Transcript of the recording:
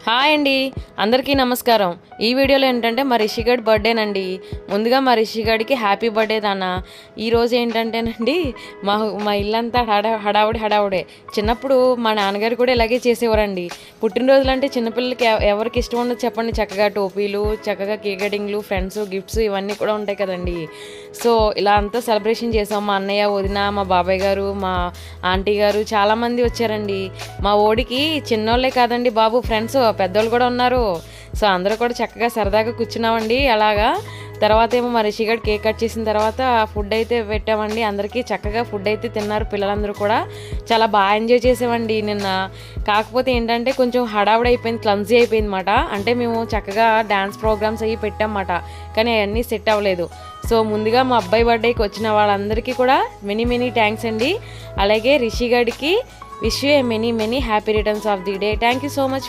Hi అండి, అందరికీ నమస్కారం. ఈ వీడియోలో ఏంటంటే మా రిషిగడ్ బర్త్డేనండి. ముందుగా మా రిషిగడికి హ్యాపీ బర్త్డే నాన్న. ఈరోజు ఏంటంటేనండి మా మా ఇల్లంతా హడావుడే. చిన్నప్పుడు మా నాన్నగారు కూడా ఇలాగే చేసేవారండి. పుట్టినరోజులు అంటే చిన్నపిల్లలకి ఎవరికి ఇష్టం ఉండదు చెప్పండి. చక్కగా టోపీలు, చక్కగా కేక్ కటింగ్లు, ఫ్రెండ్స్, గిఫ్ట్స్ ఇవన్నీ కూడా ఉంటాయి కదండి. సో ఇలా అంతా సెలబ్రేషన్ చేసాం. మా అన్నయ్య, వదిన, మా బాబాయ్ గారు, మా ఆంటీ గారు చాలామంది వచ్చారండి. మా ఓడికి చిన్నోళ్ళే కాదండి బాబు, ఫ్రెండ్స్ పెద్దోళ్ళు కూడా ఉన్నారు. సో అందరూ కూడా చక్కగా సరదాగా కూర్చున్నామండి. అలాగా తర్వాత ఏమో మా రిషిగడ్ కేక్ కట్ చేసిన తర్వాత ఫుడ్ అయితే పెట్టామండి. అందరికీ చక్కగా ఫుడ్ అయితే తిన్నారు. పిల్లలందరూ కూడా చాలా బాగా ఎంజాయ్ చేసామండి నిన్న. కాకపోతే ఏంటంటే కొంచెం హడావుడి అయిపోయింది, క్లమ్జీ అయిపోయింది అన్నమాట. అంటే మేము చక్కగా డ్యాన్స్ ప్రోగ్రామ్స్ అవి పెట్టామన్నమాట, కానీ అవన్నీ సెట్ అవ్వలేదు. సో ముందుగా మా అబ్బాయి బర్త్డేకి వచ్చిన వాళ్ళందరికీ కూడా మెనీ థ్యాంక్స్ అండి. అలాగే రిషిగడ్కి wish you a many happy returns of the day. Thank you so much.